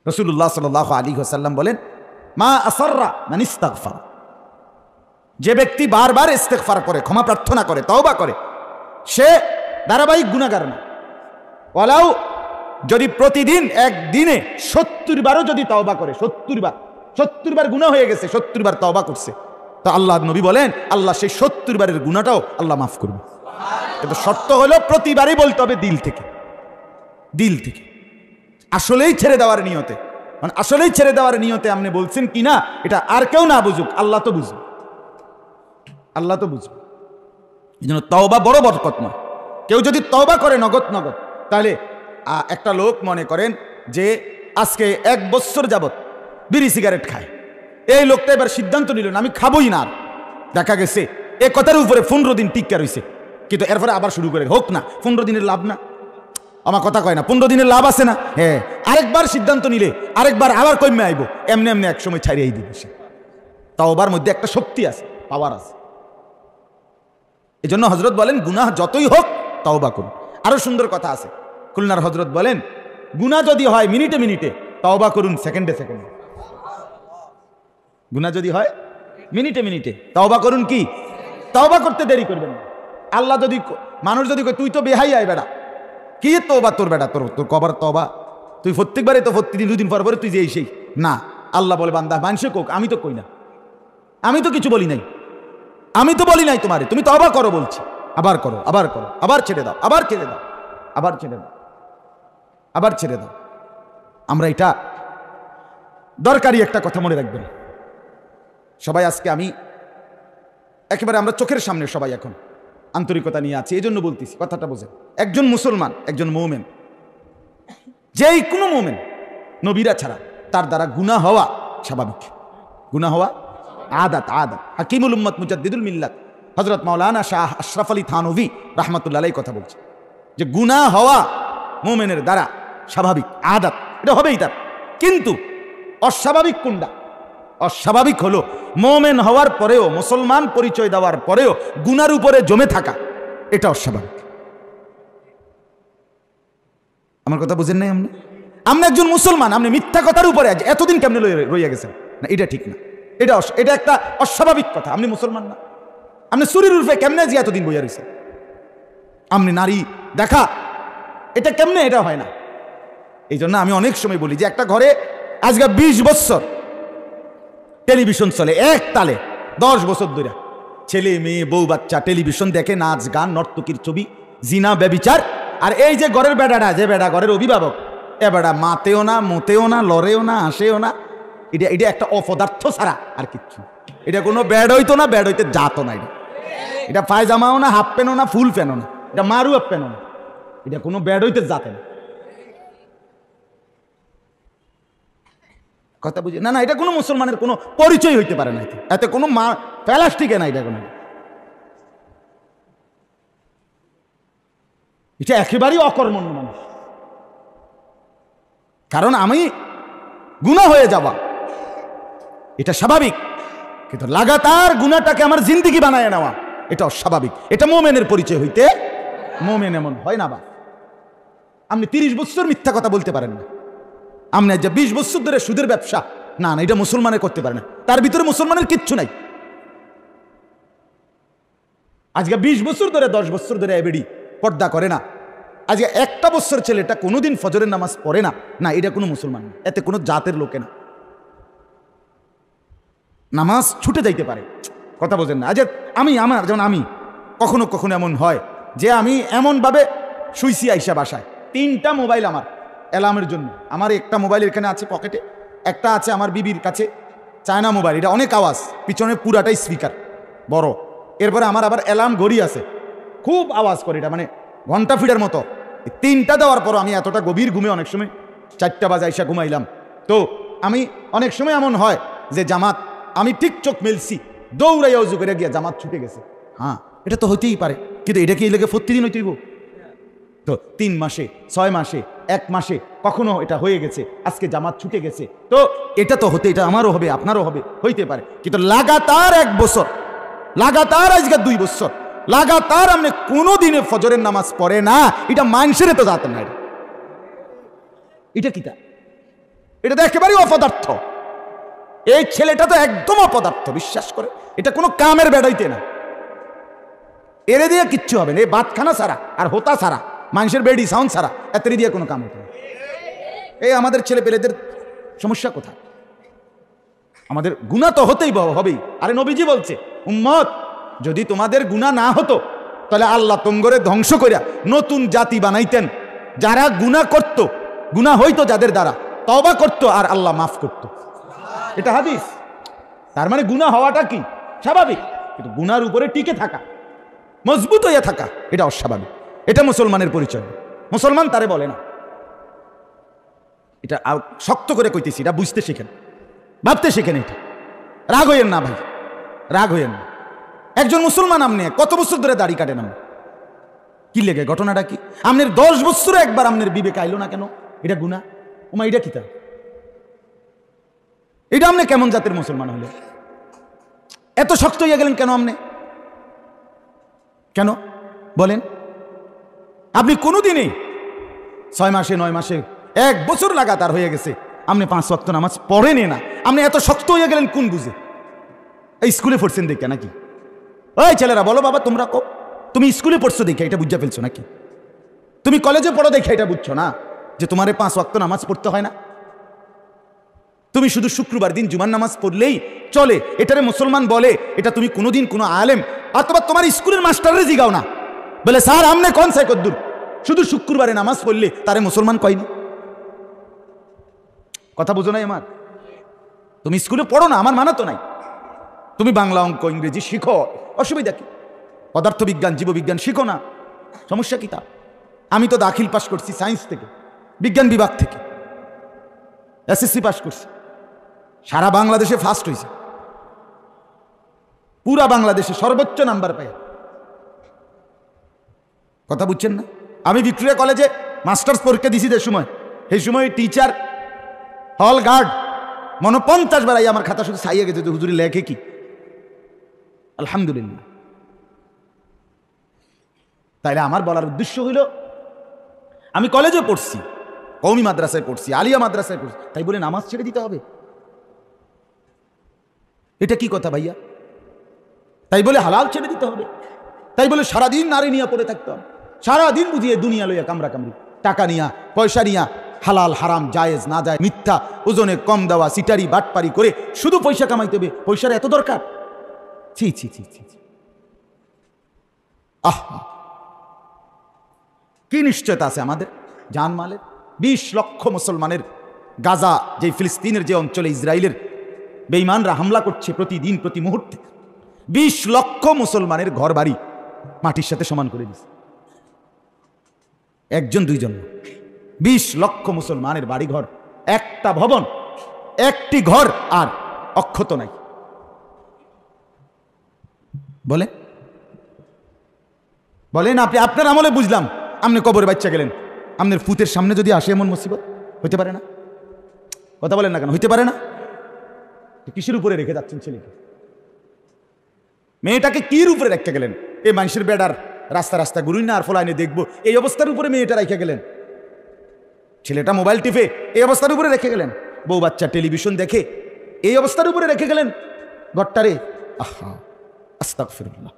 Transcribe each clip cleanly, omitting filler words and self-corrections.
রাসূলুল্লাহ সাল্লাল্লাহু আলাইহি ওয়াসাল্লাম বলেন, মা আসররা মান ইস্তাগফার, যে ব্যক্তি বারবার ইস্তেগফার করে, ক্ষমা প্রার্থনা করে, তওবা করে, সে ধারাবাহিক গুনাহগার না। ওয়ালাউ, যদি প্রতিদিন একদিনে 70 বারও যদি তওবা করে, 70 বার গুনাহ হয়ে গেছে, 70 বার তওবা করছে, তো আল্লাহ নবী বলেন আল্লাহ সেই 70 বারের গুনাহটাও আল্লাহ মাফ করবে। কিন্তু শর্ত হলো প্রতিবারই বলতে হবে দিল থেকে, দিল থেকে, আসলেই ছেড়ে দেওয়ার নিয়তে। মানে আসলেই ছেড়ে দেওয়ার নিয়তে আপনি বলছেন কিনা এটা আর কেউ না বুঝুক, আল্লাহ তো বুঝবে, আল্লাহ তো বুঝবে। এই জন্য তওবা বড় বরকত নয়। কেউ যদি তওবা করে নগদ, তাহলে একটা লোক মনে করেন যে আজকে 1 বছর যাবত বিড়ি সিগারেট খায়, এই লোকটা এবার সিদ্ধান্ত নিল না আমি খাবোই না। দেখা গেছে এ কথার উপরে 15 দিন টিক্কা রয়েছে, কিন্তু এরপরে আবার শুরু করে, হোক না 15 দিনের লাভ না, আমার কথা কয় না, 15 দিনের লাভ আছে না? হ্যাঁ, আরেকবার সিদ্ধান্ত নিলে আরেকবার আবার কমে আইব, এমনি এমনি এক সময় ছাড়িয়েই দিবে সে। তওবার মধ্যে একটা শক্তি আছে, পাওয়ার আছে। এই জন্য হযরত বলেন গুনাহ যতই হোক তওবা করুন। আরো সুন্দর কথা আছে, খুলনার হযরত বলেন গুনাহ যদি হয় মিনিটে মিনিটে, তওবা করুন সেকেন্ডে সেকেন্ডে। গুনাহ যদি হয় মিনিটে মিনিটে, তওবা করুন কি? তওবা করতে দেরি করবেন না। আল্লাহ যদি, মানুষ যদি কয় তুই তো বেহাই আয় বেড়া, কি তওবা তোর বেটা, তোর কবার তওবা, তুই প্রত্যেকবারে তো প্রতিদিন 2 দিন পর পরে তুই যে সেই না। আল্লাহ বলে বান্দা মানুষে কোক, আমি তো কই না, আমি তো কিছু বলি নাই, আমি তো বলি নাই তোমারে, তুমি তওবা করো বলছি, আবার করো, আবার করো, আবার ছেড়ে দাও, আবার ছেড়ে দাও, আবার ছেড়ে দাও, আবার ছেড়ে দাও। আমরা এটা দরকারি একটা কথা মনে রাখবেন সবাই। আজকে আমি একেবারে আমরা চোখের সামনে সবাই এখন আন্তরিকতা নিয়ে আছি, এই জন্য বলতেছি, কথাটা বোঝেন। একজন মুসলমান, একজন মুমিন, যেই কোনো মুমিন নবীরা ছাড়া তার দ্বারা গুনাহ হওয়া স্বাভাবিক, গুনাহ হওয়া আদাত। হাকিমুল উম্মত মুজাদ্দিদুল মিল্লাত হযরত মাওলানা শাহ আশরাফ আলী থানভী রাহমাতুল্লাহ আলাইহি কথা বলছে যে গুনাহ হওয়া মুমিনের দ্বারা স্বাভাবিক, আদাত, এটা হবেই তার। কিন্তু অস্বাভাবিক কোনটা? অস্বাভাবিক হলো মুমিন হওয়ার পরেও, মুসলমান পরিচয় দেওয়ার পরেও গুনার উপরে জমে থাকা, এটা অস্বাভাবিক। আমার কথা বুঝেন নাই? আপনি একজন মুসলমান, আপনি মিথ্যা কথার উপরে এতদিন কেমনে রইয়া গেছেন, না এটা ঠিক না, এটা একটা অস্বাভাবিক কথা। আপনি মুসলমান না, আপনি চুরির রূপে কেমনে যে এতদিন বইয়া রয়েছে, আপনি নারী দেখা, এটা কেমনে, এটা হয় না। এই জন্য আমি অনেক সময় বলি যে একটা ঘরে আজকে 20 বছর টেলিভিশন চলে এক তালে, 10 বছর ধরে ছেলে মেয়ে বউ বাচ্চা টেলিভিশন দেখে, নাচ গান নর্তকীর ছবি, জিনা ব্যভিচার। আর এই যে ঘরের বেড়াটা, যে বেড়া ঘরের অভিভাবক, এ বেড়া মাতেও না, মোতেও না, লড়েও না, হাসেও না, এটা একটা অপদার্থ ছাড়া আর কিচ্ছু। এটা কোনো ব্যাড হইতো না, ব্যাড হইতে যাতো না। এটা পায়জামাও না, হাফ প্যানও না, ফুল প্যানও না, এটা মারু হাফ প্যানও না, এটা কোনো ব্যাড হইতে যাতে না। কথা বুঝি না? এটা কোনো মুসলমানের কোনো পরিচয় হইতে পারে না, এতে কোনো প্লাস্টিকে না, এটা কোনো, এটা একেবারেই অকর্মণ্য মানুষ। কারণ আমি গুনাহ হয়ে যাওয়া এটা স্বাভাবিক, কিন্তু লাগাতার গুনাহটাকে আমার জিন্দেগি বানায় নেওয়া এটা অস্বাভাবিক। এটা মুমিনের পরিচয় হইতে, মুমিন এমন হয় না। বা আপনি 30 বছর মিথ্যা কথা বলতে পারেন না, আপনি যে 20 বছর ধরে সুদের ব্যবসা, না এটা মুসলমানের করতে পারে না, তার ভিতরে মুসলমানের কিচ্ছু নাই। আজকে 20 বছর ধরে, 10 বছর ধরে এবেডি পর্দা করে না, আজকে একটা বছর ছেলেটা কোনোদিন ফজরের নামাজ পড়ে না, না এটা কোনো মুসলমান না, এতে কোনো জাতের লোকে না, নামাজ ছুটে যাইতে পারে। কথা বোঝেন না? আজ আমার যেমন আমি কখনো কখনো এমন হয় যে আমি এমনভাবে শুইছি আইসা বাসায়, 3টা মোবাইল আমার অ্যালার্মের জন্য। আমার একটা মোবাইল এখানে আছে পকেটে, একটা আছে আমার বিবির কাছে চায়না মোবাইল, এটা অনেক আওয়াজ, পিছনে পুরাটাই স্পিকার বড়। এরপরে আমার আবার অ্যালার্ম ঘড়ি আছে, খুব আওয়াজ করে, এটা মানে ঘন্টা ফিটার মতো। 3টা দেওয়ার পর আমি এতটা গভীর ঘুমে, অনেক সময় 4টা বাজে আইসা ঘুমাইলাম। তো আমি অনেক সময় এমন হয় যে জামাত, আমি ঠিক চোখ মেলছি, দৌড়াইয়া উজু করে গিয়া জামাত ছুটে গেছে। হ্যাঁ, এটা তো হইতেই পারে, কিন্তু এটা কি এই লেগে প্রতিদিন হইতেইব? তো 3 মাসে, 6 মাসে, 1 মাসে কখনো এটা হয়ে গেছে, আজকে জামাত ছুটে গেছে, তো এটা তো হতে, এটা আমারও হবে, আপনারও হবে, হইতে পারে। কিন্তু লাগাতার 1 বছর, লাগাতার আজকে 2 বছর লাগাতার আপনি কোনো দিনে ফজরের নামাজ পড়ে না, এটা মানুষের তো জাত না, এটা কিটা এটা তো একেবারেই অপদার্থ। এই ছেলেটা তো একদম অপদার্থ, বিশ্বাস করে, এটা কোনো কামের বেড়াইতে না। এরে দিয়ে কিচ্ছু হবে না, এই বাতখানা ছাড়া আর হোতা ছাড়া, মানুষের বেডি সাউন্ড ছাড়া এতেরি দিয়ে কোনো কাম হতো না। এই আমাদের ছেলে পেলেদের সমস্যা কোথায়? আমাদের গুনাহ তো হতেই হবেই। আরে নবীজি বলছে, উম্মত যদি তোমাদের গুনাহ না হতো তাহলে আল্লাহ তোমগরে ধ্বংস করিয়া নতুন জাতি বানাইতেন, যারা গুনাহ করত, গুনাহ হইতো যাদের দ্বারা, তওবা করতো আর আল্লাহ মাফ করত। এটা হাদিস। তার মানে গুনাহ হওয়াটা কি স্বাভাবিক, কিন্তু গুনার উপরে টিকে থাকা, মজবুত হইয়া থাকা, এটা অস্বাভাবিক। এটা মুসলমানের পরিচয়। মুসলমান তারে বলে না। এটা শক্ত করে কইতেছি, এটা বুঝতে শিখেন, ভাবতে শিখেন। এটা রাগ হইয়েন না ভাই, রাগ হইয়েন না। একজন মুসলমান আমনে কত বছর ধরে দাড়ি কাটেন, আপনি কি লেগে? ঘটনাটা কি? আপনার 10 বছরে একবার আপনার বিবেক আইলো না কেন এটা গুনাহ? ওমা এটা কি? তা এটা আপনি কেমন জাতের মুসলমান হলে? এত শক্ত হইয়া গেলেন কেন আপনি? কেন বলেন? আপনি কোনোদিনই 6 মাসে 9 মাসে 1 বছর লাগাতার হয়ে গেছে আপনি 5 ওয়াক্ত নামাজ পড়েনি না, আপনি এত শক্ত হয়ে গেলেন কোন বুঝে? এই স্কুলে পড়ছেন দেখে নাকি? ওই ছেলেরা বলো বাবা, তোমরা তুমি স্কুলে পড়ছো দেখে এটা বুঝা ফেলছো নাকি? তুমি কলেজে পড়ো দেখে এটা বুঝছো না যে তোমারে 5 ওয়াক্ত নামাজ পড়তে হয় না? তুমি শুধু শুক্রবার দিন জুমার নামাজ পড়লেই চলে, এটারে মুসলমান বলে? এটা তুমি কোনোদিন কোনো আলেম অথবা তোমার স্কুলের মাস্টাররে জিগাও না, বলে স্যার আমনে কোন সাই কদ্দুর শুধু শুক্রবারে নামাজ পড়লে তারে মুসলমান কয়নি? কথা বুঝো নাই আমার? তুমি স্কুলে পড়ো না, আমার মানা তো নাই। তুমি বাংলা, অঙ্ক, ইংরেজি শিখো, অসুবিধা কি? পদার্থবিজ্ঞান, জীববিজ্ঞান শিখো না, সমস্যা কি? তা আমি তো দাখিল পাস করছি সায়েন্স থেকে, বিজ্ঞান বিভাগ থেকে, এসএসসি পাস করছি, সারা বাংলাদেশে ফার্স্ট হয়েছে, পুরা বাংলাদেশে সর্বোচ্চ নাম্বার পাই। কথা বুঝছেন না? আমি ভিক্টোরিয়া কলেজে মাস্টার্স পরীক্ষা দিছি যে সময়, সেই সময় টিচার হল গার্ড মনে 50 বার আমার খাতা শুধু ছাইয়ে গেছে যে হুজুরি লেখে কি। আলহামদুলিল্লাহ। তাইলে আমার বলার উদ্দেশ্য হইল, আমি কলেজে পড়ছি, কওমি মাদ্রাসায় পড়ছি, আলিয়া মাদ্রাসায় পড়ছি, তাই বলে নামাজ ছেড়ে দিতে হবে? এটা কি কথা ভাইয়া? তাই বলে হালাল ছেড়ে দিতে হবে? তাই বলে সারাদিন নারী নিয়ে পড়ে থাকতে হবে? সারাদিন বুঝিয়ে দুনিয়া লইয়া কামরা কামড়ি, টাকা নিয়া, পয়সা নিয়া, হালাল হারাম, জায়েজ না যায়, মিথ্যা, ওজনে কম দেওয়া, সিটারি বাটপারি করে শুধু পয়সা কামাইতে হবে? পয়সার এত দরকার? ছি ছি ছি ছি। আহা, কি নিশ্চয়তা আছে আমাদের জানমালের? 20 লক্ষ মুসলমানের গাজা, যে ফিলিস্তিনের যে অঞ্চলে ইসরায়েলের বেঈমানরা হামলা করছে প্রতিদিন, প্রতি মুহূর্তে, 20 লক্ষ মুসলমানের ঘর বাড়ি মাটির সাথে সমান করে দিচ্ছে। একজন দুইজন, 20 লক্ষ মুসলমানের বাড়ি ঘর, একটা ভবন, একটি ঘর আর অক্ষত নাই। বলেন বলেন আপনি, আপনার আমলে বুঝলাম আপনি কবরে বাচ্চা গেলেন, আপনার ফুতের সামনে যদি আসে এমন মুসিবত, হইতে পারে না? কথা বলেন না কেন? হইতে পারে না? কিসের উপরে রেখে যাচ্ছেন ছেলেকে? মেয়েটাকে কির উপরে রেখে গেলেন? এই মানুষের বেড়ার রাস্তা রাস্তা ঘুরুই না আর ফলাইনে দেখবো, এই অবস্থার উপরে মেয়েটা রেখে গেলেন। ছেলেটা মোবাইল টিপে এই অবস্থার উপরে রেখে গেলেন। বউ বাচ্চা টেলিভিশন দেখে এই অবস্থার উপরে রেখে গেলেন ঘরটারে। আহা, আস্তাগফিরুল্লাহ।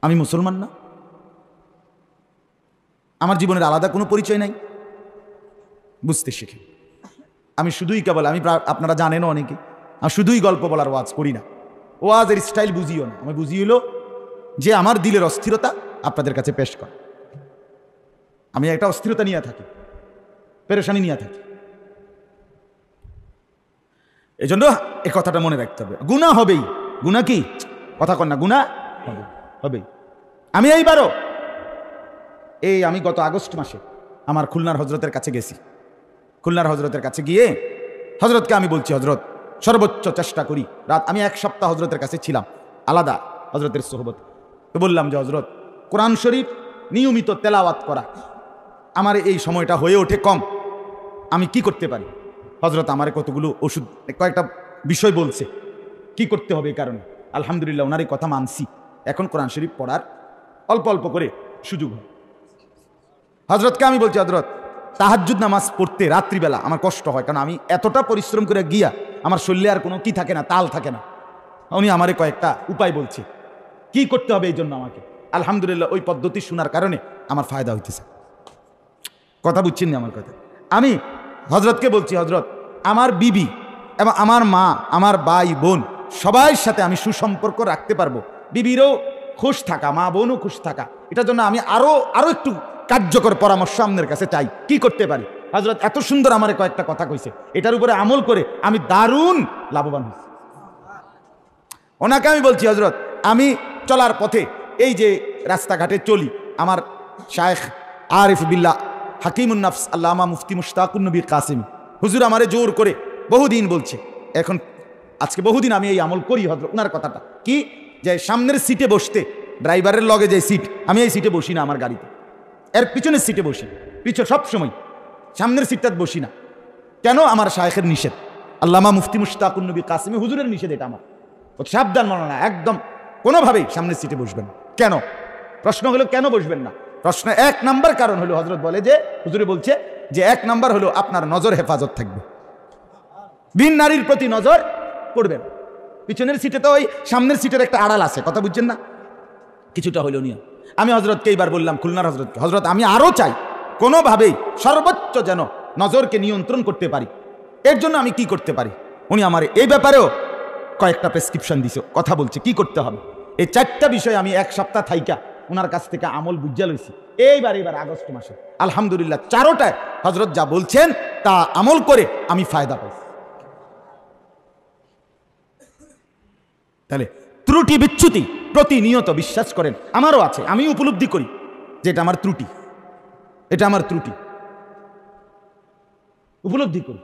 আমি মুসলমান না? আমার জীবনের আলাদা কোনো পরিচয় নাই? বুঝতে শিখি। আমি শুধুই কেবল, আমি আপনারা জানেনও অনেকে, আমি শুধুই গল্প বলার ওয়াজ করি না, ওয়াজের স্টাইল বুঝিও না। আমি বুঝি হলো যে আমার দিলের অস্থিরতা আপনাদের কাছে পেশ কর। আমি একটা অস্থিরতা নিয়ে থাকি, পেরেশানি নিয়ে থাকি, এই জন্য এই কথাটা মনে রাখতে হবে। গুনাহ হবেই। গুনাহ কি কথা কন না? গুনাহ হবেই। আমি এইবারও আমি গত আগস্ট মাসে আমার খুলনার হজরতের কাছে গেছি। খুলনার হজরতের কাছে গিয়ে হজরতকে আমি বলছি, হজরত সর্বোচ্চ চেষ্টা করি রাত, আমি 1 সপ্তাহ হজরতের কাছে ছিলাম আলাদা হজরতের সোহবত। তো বললাম যে হজরত, কোরআন শরীফ নিয়মিত তেলাওয়াত করা আমার এই সময়টা হয়ে ওঠে কম, আমি কি করতে পারি? হজরত আমার কতগুলো ওষুধ, কয়েকটা বিষয় বলছে কি করতে হবে। এই কারণে আলহামদুলিল্লাহ ওনার এই কথা মানছি। এখন কোরআন শরীফ পড়ার অল্প অল্প করে সুযোগ হয়। হজরতকে আমি বলছি, হজরত তাহাজ্জুদ নামাজ পড়তে রাত্রিবেলা আমার কষ্ট হয়, কারণ আমি এতটা পরিশ্রম করে গিয়া আমার শরীরে আর কোনো কি থাকে না, তাল থাকে না। উনি আমারে কয়েকটা উপায় বলছে কি করতে হবে এই জন্য আমাকে। আলহামদুলিল্লাহ ওই পদ্ধতি শোনার কারণে আমার ফায়দা হইতেছে। কথা বুঝছেন না আমার কথা? আমি হজরতকে বলছি, হজরত আমার বিবি এবং আমার মা, আমার ভাই বোন সবার সাথে আমি সুসম্পর্ক রাখতে পারবো, বিবিরও খুশ থাকা, মা বোনও খুশ থাকা, এটার জন্য আমি আরো একটু কার্যকর পরামর্শ আপনার কাছে চাই, কি করতে পারি? হজরত এত সুন্দর আমারে কয়েকটা কথা কইছে, এটার উপরে আমল করে আমি দারুণ লাভবান হয়েছি। ওনাকে আমি বলছি, হজরত আমি চলার পথে এই যে রাস্তাঘাটে চলি, আমার শায়েখ আরিফ বিল্লাহ হাকিমুন নাফস আল্লামা মুফতি মুশতাকুন নবী কাসিমি হুজুর আমারে জোর করে বহুদিন বলছে, এখন আজকে বহুদিন আমি এই আমল করি হজরত। ওনার কথাটা কি, যে সামনের সিটে বসতে, ড্রাইভারের লগে যে সিট, আমি এই সিটে বসি না আমার গাড়িতে, এর পিছনের সিটে বসি, পিছনে সবসময়, সামনের সিটটাতে বসি না। কেন? আমার শায়েখের নিষেধ, আল্লামা মুফতি মুশতাকুন নবী কাসিমি হুজুরের নিষেধ, এটা আমার সাবধান মানা, একদম কোনোভাবেই সামনের সিটে বসবেন। কেন? প্রশ্ন হলো কেন বসবেন না? প্রশ্ন এক নাম্বার কারণ হলো, হজরত বলে যে, হুজুরে বলছে যে এক নাম্বার হলো আপনার নজর হেফাজত থাকবে, ভিন নারীর প্রতি নজর পড়বেন। পিছনের সিটে তো ওই সামনের সিটের একটা আড়াল আছে, কথা বুঝছেন না? কিছুটা হইল নিয়ম। আমি হজরতকে এইবার বললাম, খুলনার হজরতকে, হজরত আমি আরো চাই কোনোভাবেই সর্বোচ্চ যেন নজরকে নিয়ন্ত্রণ করতে পারি, এর জন্য আমি কি করতে পারি? উনি আমার এই ব্যাপারেও কয়েকটা প্রেসক্রিপশন দিছে, কথা বলছে কি করতে হবে। এই 4টা বিষয় আমি এক সপ্তাহ থাইকা ওনার কাছ থেকে আমল বুঝা লইছি এইবার আগস্ট মাসে। আলহামদুলিল্লাহ 4টায় হজরত যা বলছেন তা আমল করে আমি ফায়দা পাইছি। তাহলে ত্রুটি বিচ্যুতি প্রতিনিয়ত বিশ্বাস করেন আমারও আছে, আমি উপলব্ধি করি যে এটা আমার ত্রুটি, এটা আমার ত্রুটি উপলব্ধি করি।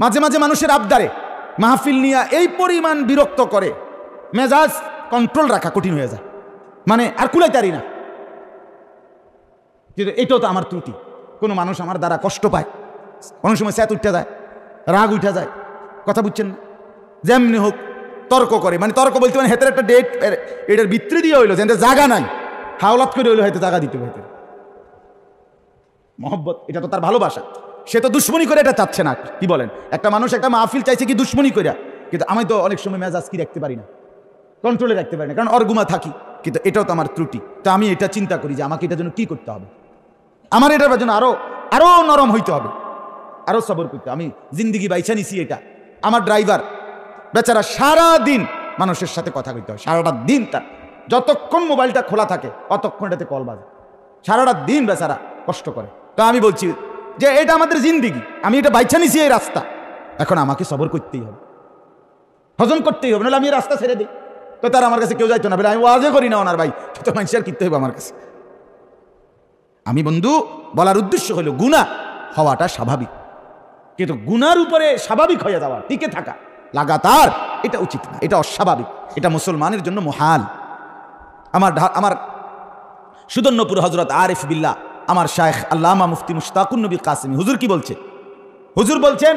মাঝে মাঝে মানুষের আবদারে মাহফিল নিয়ে এই পরিমাণ বিরক্ত করে, মেজাজ কন্ট্রোল রাখা কঠিন হয়ে যায়, মানে আর কুলাইতারি না। কিন্তু এটাও তো আমার ত্রুটি। কোনো মানুষ আমার দ্বারা কষ্ট পায়, কোনো সময় স্যাত উঠে যায়, রাগ উঠে যায়, কথা বুঝছেন না? যেমনি হোক তর্ক করে, মানে তর্ক বলতে মানে হেতের একটা ডেট, এটার ভিতরে দিয়ে হইলো যে জায়গা নাই, হাওলাত করে হইলো, হয়তো জায়গা দিতে হইতে মহব্বত, এটা তো তার ভালোবাসা, সে তো দুশ্মনী করে এটা চাচ্ছে না। কি বলেন? একটা মানুষ একটা মাহফিল চাইছে কি দুশ্মনী করে, কিন্তু আমি তো অনেক সময় মেজাজ কি রাখতে পারি না, কন্ট্রোলে রাখতে পারি না, কারণ অর্গুমা থাকি। কিন্তু এটাও তো আমার ত্রুটি। তো আমি এটা চিন্তা করি যে আমাকে এটার জন্য কি করতে হবে, আমার এটার জন্য আরো নরম হইতে হবে, আরো সবর করতে। আমি জিন্দিগি বাইছা নিছি এটা। আমার ড্রাইভার বেচারা সারা দিন মানুষের সাথে কথা কইতে হয়, সারাটা দিন তার যতক্ষণ মোবাইলটা খোলা থাকে অতক্ষণ এটাতে কল বাজে, সারাটা দিন বেচারা কষ্ট করে। তো আমি বলছি যে এটা আমাদের জিন্দিগি, আমি এটা বাইছা নিছি এই রাস্তা, এখন আমাকে সবর করতেই হবে, হজম করতেই হবে, নাহলে আমি এই রাস্তা ছেড়ে দিই। তো তার আমার কাছে কেউ যাইতো না, বলে আমি ওয়াজে করি না ওনার ভাই, তো মানুষ আর কিনতে হবে আমার কাছে। আমি বন্ধু বলার উদ্দেশ্য হলো গুনাহ হওয়াটা স্বাভাবিক, কিন্তু গুনার উপরে স্বাভাবিক হয়ে যাওয়া, টিকে থাকা লাগাতার, এটা উচিত না, এটা অস্বাভাবিক, এটা মুসলমানের জন্য মুহাল। আমার সুদন্যপুর হজরত আরিফ বিল্লাহ আমার শায়েখ আল্লামা মুফতি মুশতাকুন নবী কাসিমি হুজুর কি বলছে? হুজুর বলছেন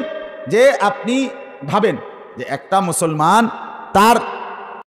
যে আপনি ভাবেন যে একটা মুসলমান তার